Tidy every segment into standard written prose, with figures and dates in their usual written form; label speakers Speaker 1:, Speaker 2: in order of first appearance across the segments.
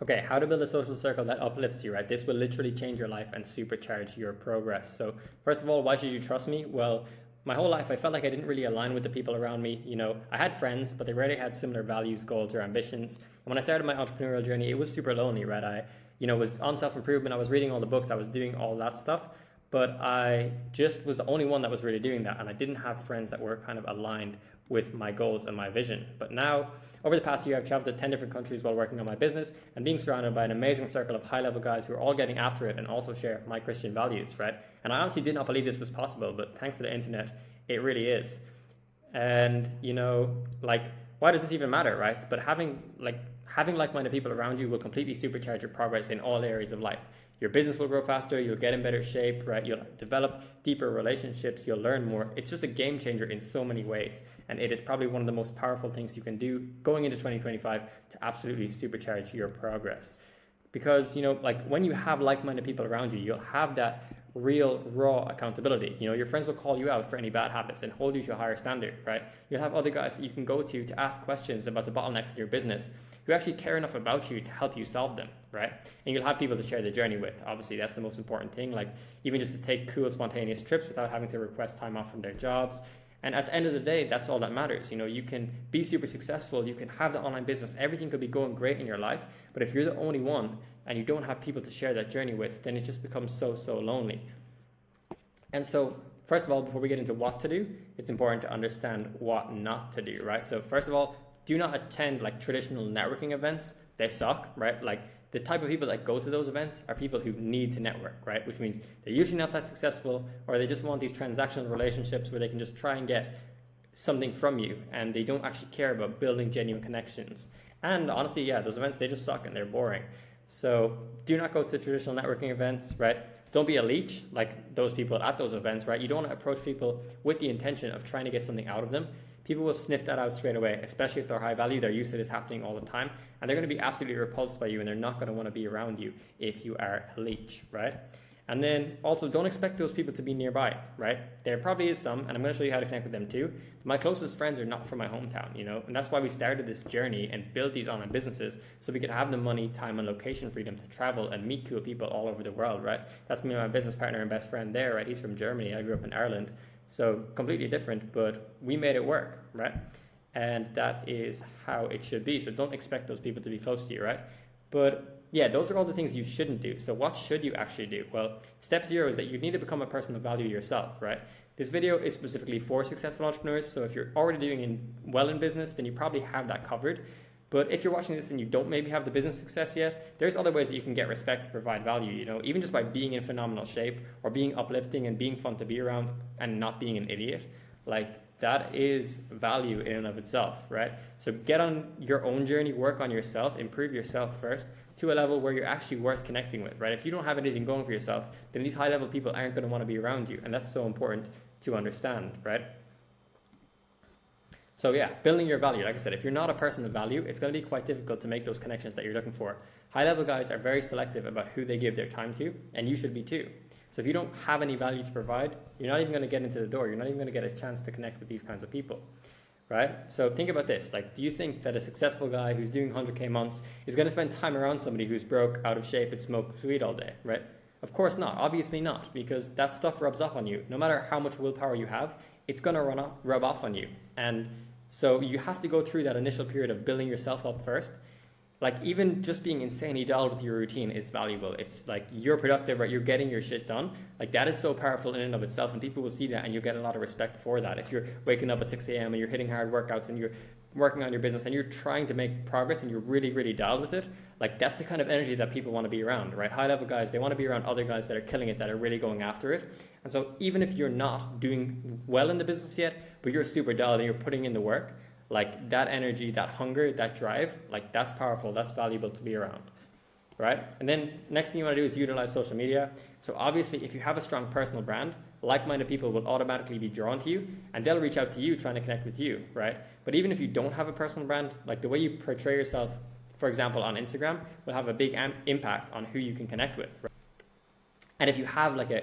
Speaker 1: Okay, how to build a social circle that uplifts you, right? This will literally change your life and supercharge your progress. So, first of all, why should you trust me? Well, my whole life, I felt like I didn't really align with the people around me. You know, I had friends, but they rarely had similar values, goals, or ambitions. And when I started my entrepreneurial journey, it was super lonely, right? I was on self-improvement. I was reading all the books. I was doing all that stuff. But I just was the only one that was really doing that. And I didn't have friends that were kind of aligned with my goals and my vision. But now, over the past year, I've traveled to 10 different countries while working on my business and being surrounded by an amazing circle of high-level guys who are all getting after it and also share my Christian values, right? And I honestly did not believe this was possible, but thanks to the internet, it really is. And, why does this even matter, right? But having like-minded people around you will completely supercharge your progress in all areas of life. Your business will grow faster, you'll get in better shape, right? You'll develop deeper relationships, you'll learn more. It's just a game changer in so many ways. And it is probably one of the most powerful things you can do going into 2025 to absolutely supercharge your progress. Because, when you have like-minded people around you, you'll have that real raw accountability. Your friends will call you out for any bad habits and hold you to a higher standard, right? You'll have other guys that you can go to ask questions about the bottlenecks in your business who actually care enough about you to help you solve them, right? And you'll have people to share the journey with. Obviously, that's the most important thing. Like, even just to take cool, spontaneous trips without having to request time off from their jobs. And at the end of the day, that's all that matters. You can be super successful, you can have the online business, everything could be going great in your life, but if you're the only one and you don't have people to share that journey with, then it just becomes so lonely. And so, first of all, before we get into what to do, it's important to understand what not to do, right? So first of all, do not attend traditional networking events. They suck, right? The type of people that go to those events are people who need to network, right? Which means they're usually not that successful, or they just want these transactional relationships where they can just try and get something from you, and they don't actually care about building genuine connections. And honestly, yeah, those events, they just suck and they're boring. So do not go to traditional networking events, right? Don't be a leech like those people at those events, right? You don't want to approach people with the intention of trying to get something out of them. People will sniff that out straight away, especially if they're high value, they're used to this happening all the time, and they're going to be absolutely repulsed by you, and they're not going to want to be around you if you are a leech, right? And then also, don't expect those people to be nearby, right? There probably is some, and I'm going to show you how to connect with them too. My closest friends are not from my hometown, and that's why we started this journey and built these online businesses, so we could have the money, time, and location freedom to travel and meet cool people all over the world, right? That's me and my business partner and best friend there, right? He's from Germany. I grew up in Ireland. So completely different, but we made it work, right? And that is how it should be. So don't expect those people to be close to you, right? But yeah, those are all the things you shouldn't do. So what should you actually do? Well, step 0 is that you need to become a person of value yourself, right? This video is specifically for successful entrepreneurs. So if you're already doing well in business, then you probably have that covered. But if you're watching this and you don't maybe have the business success yet, there's other ways that you can get respect to provide value, even just by being in phenomenal shape or being uplifting and being fun to be around and not being an idiot. That is value in and of itself, right? So get on your own journey, work on yourself, improve yourself first to a level where you're actually worth connecting with, right? If you don't have anything going for yourself, then these high-level people aren't going to want to be around you. And that's so important to understand, right? So yeah, building your value. Like I said, if you're not a person of value, it's going to be quite difficult to make those connections that you're looking for. High-level guys are very selective about who they give their time to, and you should be too. So if you don't have any value to provide, you're not even going to get into the door. You're not even going to get a chance to connect with these kinds of people, right? So think about this. Do you think that a successful guy who's doing 100K months is going to spend time around somebody who's broke, out of shape, and smokes weed all day, right? Of course not. Obviously not, because that stuff rubs off on you. No matter how much willpower you have, it's going to rub off on you. And so you have to go through that initial period of building yourself up first. Even just being insanely dialed with your routine is valuable. It's you're productive, right? You're getting your shit done. That is so powerful in and of itself, and people will see that, and you'll get a lot of respect for that. If you're waking up at 6 a.m. and you're hitting hard workouts and you're working on your business and you're trying to make progress and you're really, really dialed with it, that's the kind of energy that people want to be around, right? High-level guys, they want to be around other guys that are killing it, that are really going after it. And so even if you're not doing well in the business yet, but you're super dialed and you're putting in the work, that energy, that hunger, that drive, that's powerful, that's valuable to be around, right? And then next thing you want to do is utilize social media. So obviously, if you have a strong personal brand, like-minded people will automatically be drawn to you, and they'll reach out to you trying to connect with you, right? But even if you don't have a personal brand, the way you portray yourself, for example, on Instagram, will have a big impact on who you can connect with, right? And if you have a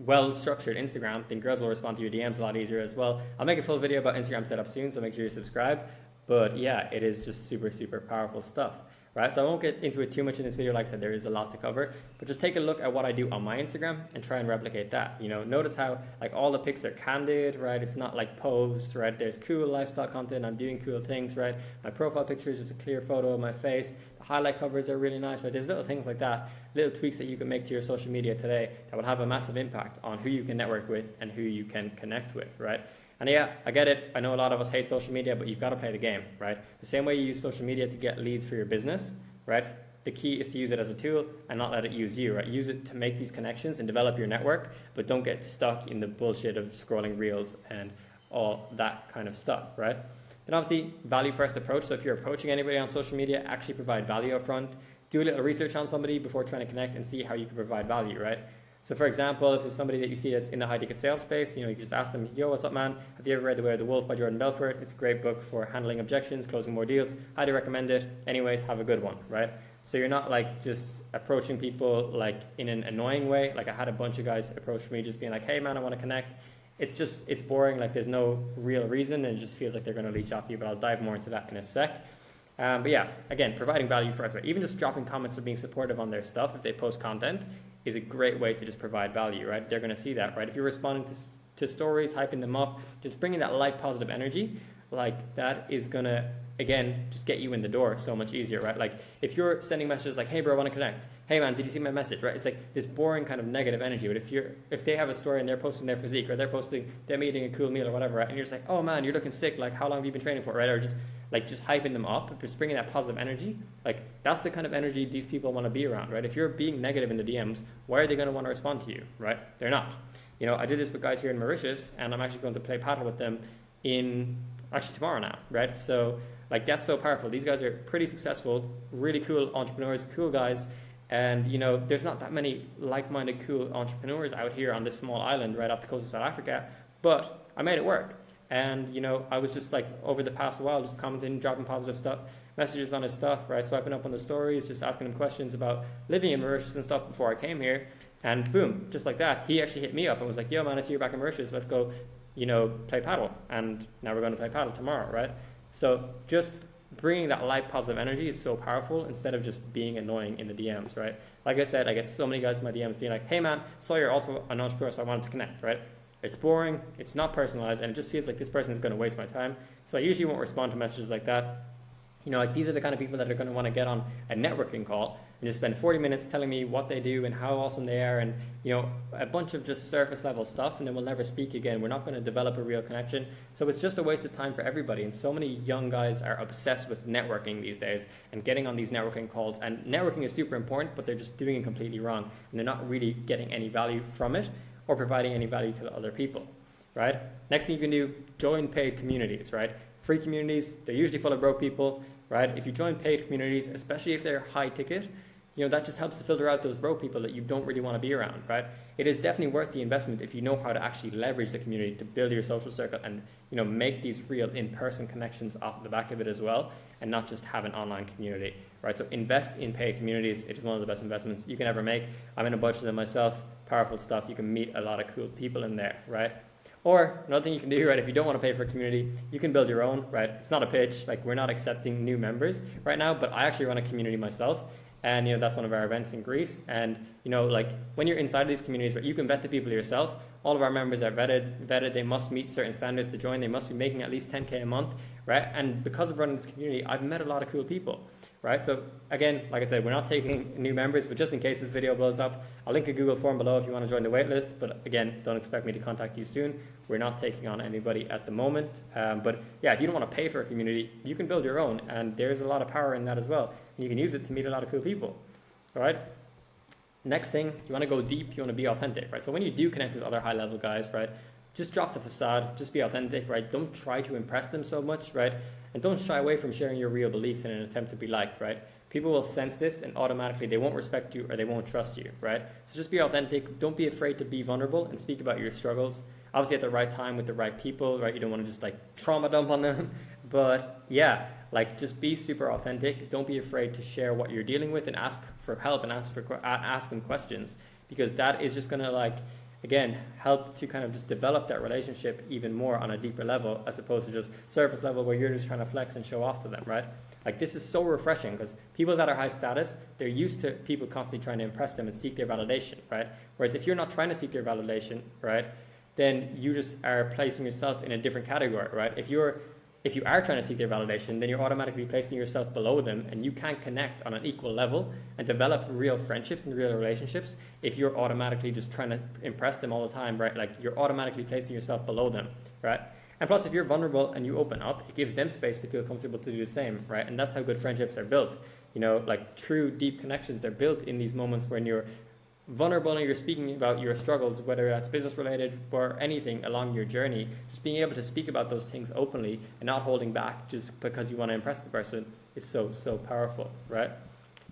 Speaker 1: well-structured Instagram, then girls will respond to your DMs a lot easier as well. I'll make a full video about Instagram setup soon, so make sure you subscribe. But yeah, it is just super, super powerful stuff. right? So I won't get into it too much in this video. Like I said, there is a lot to cover, but just take a look at what I do on my Instagram and try and replicate that. Notice how like all the pics are candid, right? It's not like posed, right? There's cool lifestyle content. I'm doing cool things, right? My profile picture is just a clear photo of my face. The highlight covers are really nice, right? There's little things like that, little tweaks that you can make to your social media today that will have a massive impact on who you can network with and who you can connect with, right? And yeah, I get it. I know a lot of us hate social media, but you've got to play the game, right? The same way you use social media to get leads for your business, right? The key is to use it as a tool and not let it use you, right? Use it to make these connections and develop your network, but don't get stuck in the bullshit of scrolling reels and all that kind of stuff, right? Then obviously, value first approach. So if you're approaching anybody on social media, actually provide value up front. Do a little research on somebody before trying to connect and see how you can provide value, right? So for example, if there's somebody that you see that's in the high ticket sales space, you can just ask them, yo, what's up, man? Have you ever read The Way of the Wolf by Jordan Belfort? It's a great book for handling objections, closing more deals. Highly recommend it. Anyways, have a good one, right? So you're not like just approaching people like in an annoying way. Like I had a bunch of guys approach me just being like, hey man, I want to connect. It's boring. Like there's no real reason and it just feels like they're going to leech off you, but I'll dive more into that in a sec. But yeah, again, providing value first, right? Even just dropping comments or being supportive on their stuff if they post content is a great way to just provide value, right? They're going to see that, right? If you're responding to stories, hyping them up, just bringing that light, positive energy, like that is going to, again, just get you in the door so much easier, right? Like if you're sending messages like, hey bro, I want to connect. Hey man, did you see my message, right? It's like this boring kind of negative energy. But if they have a story and they're posting their physique or they're posting them eating a cool meal or whatever, right? And you're just like, oh man, you're looking sick. Like how long have you been training for, right? Or just hyping them up, just bringing that positive energy. Like that's the kind of energy these people want to be around, right? If you're being negative in the DMs, why are they going to want to respond to you, right? They're not. I did this with guys here in Mauritius and I'm actually going to play paddle with them actually tomorrow now, right? So like that's so powerful. These guys are pretty successful, really cool entrepreneurs, cool guys. And there's not that many like-minded cool entrepreneurs out here on this small island right off the coast of South Africa, but I made it work. And I was just like over the past while just commenting, dropping positive stuff, messages on his stuff, right? Swiping up on the stories, just asking him questions about living in Mauritius and stuff before I came here. And boom, just like that, he actually hit me up and was like, yo man, I see you're back in Mauritius, let's go play paddle. And now we're going to play paddle tomorrow, right? So just bringing that light, positive energy is so powerful instead of just being annoying in the DMs, right? Like I said, I get so many guys in my DMs being like, hey man, saw you're also an entrepreneur, so I wanted to connect, right? It's boring, it's not personalized, and it just feels like this person is going to waste my time. So I usually won't respond to messages like that. Like these are the kind of people that are going to want to get on a networking call and just spend 40 minutes telling me what they do and how awesome they are and, a bunch of just surface level stuff, and then we'll never speak again. We're not going to develop a real connection. So it's just a waste of time for everybody. And so many young guys are obsessed with networking these days and getting on these networking calls. And networking is super important, but they're just doing it completely wrong. And they're not really getting any value from it or providing any value to the other people, right? Next thing you can do, join paid communities, right? Free communities, they're usually full of broke people, right? If you join paid communities, especially if they're high ticket, that just helps to filter out those broke people that you don't really want to be around, right? It is definitely worth the investment if you know how to actually leverage the community to build your social circle and, make these real in-person connections off the back of it as well, and not just have an online community, right? So invest in paid communities. It is one of the best investments you can ever make. I'm in a bunch of them myself, powerful stuff. You can meet a lot of cool people in there, right? Or another thing you can do, right, if you don't want to pay for a community, you can build your own, right? It's not a pitch, like we're not accepting new members right now, but I actually run a community myself. And, that's one of our events in Greece. And, like when you're inside of these communities, right, you can vet the people yourself. All of our members are vetted. They must meet certain standards to join. They must be making at least 10K a month, right? And because of running this community, I've met a lot of cool people, right? So again, like I said, we're not taking new members, but just in case this video blows up, I'll link a Google form below if you want to join the waitlist. But again, don't expect me to contact you soon. We're not taking on anybody at the moment. But yeah, if you don't want to pay for a community, you can build your own. And there's a lot of power in that as well. And you can use it to meet a lot of cool people, all right? Next thing, you want to go deep, you want to be authentic, right? So when you do connect with other high-level guys, right, just drop the facade, just be authentic, right? Don't try to impress them so much, right? And don't shy away from sharing your real beliefs in an attempt to be liked, right? People will sense this and automatically they won't respect you or they won't trust you, right? So just be authentic. Don't be afraid to be vulnerable and speak about your struggles. Obviously at the right time with the right people, right? You don't want to just like trauma dump on them. But yeah, like just be super authentic. Don't be afraid to share what you're dealing with and ask for help and ask them questions, because that is just going to like again, help to kind of just develop that relationship even more on a deeper level, as opposed to just surface level where you're just trying to flex and show off to them, right? Like, this is so refreshing, because people that are high status, they're used to people constantly trying to impress them and seek their validation, right? Whereas if you're not trying to seek their validation, right, then you just are placing yourself in a different category, right? If you are trying to seek their validation, then you're automatically placing yourself below them, and you can't connect on an equal level and develop real friendships and real relationships if you're automatically just trying to impress them all the time, right? Like, you're automatically placing yourself below them, right? And plus, if you're vulnerable and you open up, it gives them space to feel comfortable to do the same, right? And that's how good friendships are built. You know, like, true deep connections are built in these moments when you're vulnerable and you're speaking about your struggles, whether that's business related or anything along your journey. Just being able to speak about those things openly and not holding back just because you want to impress the person is so powerful, right?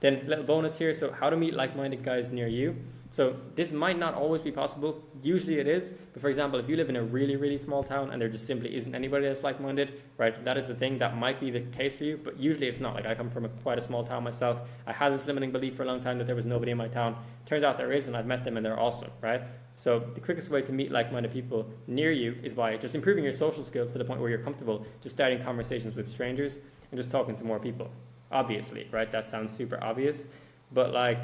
Speaker 1: Then little bonus here, so how to meet like-minded guys near you. So this might not always be possible. Usually it is. But for example, if you live in a really, really small town and there just simply isn't anybody that's like-minded, right? That is the thing. That might be the case for you, but usually it's not. Like, I come from quite a small town myself. I had this limiting belief for a long time that there was nobody in my town. Turns out there is, and I've met them and they're awesome, right? So the quickest way to meet like-minded people near you is by just improving your social skills to the point where you're comfortable just starting conversations with strangers and just talking to more people. Obviously, right? That sounds super obvious, but like,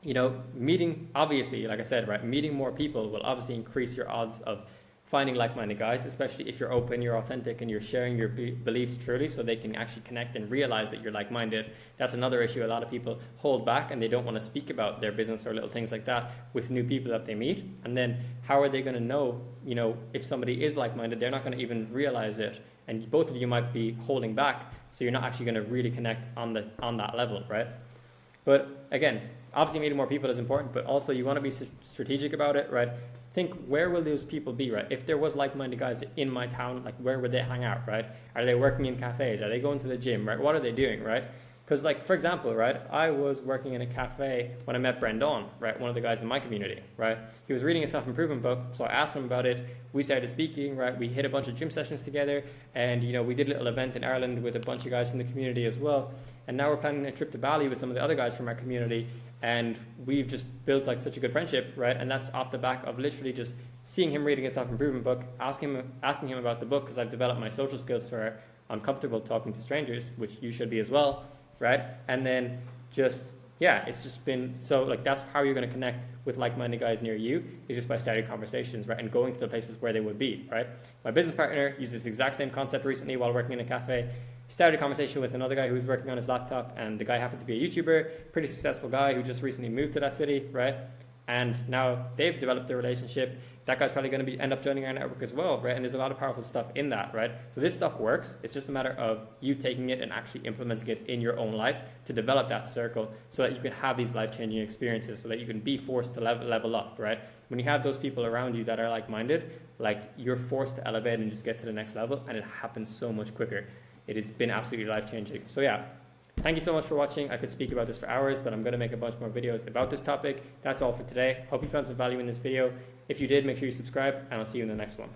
Speaker 1: you know, obviously, like I said, right, meeting more people will obviously increase your odds of finding like-minded guys, especially if you're open, you're authentic, and you're sharing your beliefs truly, so they can actually connect and realize that you're like-minded. That's another issue. A lot of people hold back and they don't want to speak about their business or little things like that with new people that they meet. And then how are they going to know, you know, if somebody is like-minded? They're not going to even realize it. And both of you might be holding back, so you're not actually going to really connect on that level, right? But again, obviously meeting more people is important, but also you want to be strategic about it, right? Think, where will those people be, right? If there was like-minded guys in my town, like, where would they hang out, right? Are they working in cafes? Are they going to the gym, right? What are they doing, right? Because, like, for example, right, I was working in a cafe when I met Brendan, right, one of the guys in my community, right? He was reading a self-improvement book, so I asked him about it. We started speaking, right? We hit a bunch of gym sessions together, and, you know, we did a little event in Ireland with a bunch of guys from the community as well. And now we're planning a trip to Bali with some of the other guys from our community, and we've just built, like, such a good friendship, right? And that's off the back of literally just seeing him reading a self-improvement book, asking him about the book, because I've developed my social skills where I'm comfortable talking to strangers, which you should be as well, right? And then just, yeah, it's just been so, like, that's how you're going to connect with like-minded guys near you, is just by starting conversations, right? And going to the places where they would be, right? My business partner used this exact same concept recently while working in a cafe. He started a conversation with another guy who was working on his laptop, and the guy happened to be a YouTuber, pretty successful guy who just recently moved to that city, right? And now they've developed a relationship. That guy's probably going to end up joining our network as well, right? And there's a lot of powerful stuff in that, right? So this stuff works. It's just a matter of you taking it and actually implementing it in your own life to develop that circle so that you can have these life-changing experiences, so that you can be forced to level up, right? When you have those people around you that are like-minded, like, you're forced to elevate and just get to the next level, and it happens so much quicker. It has been absolutely life-changing. So yeah, thank you so much for watching. I could speak about this for hours, but I'm going to make a bunch more videos about this topic. That's all for today. Hope you found some value in this video. If you did, make sure you subscribe, and I'll see you in the next one.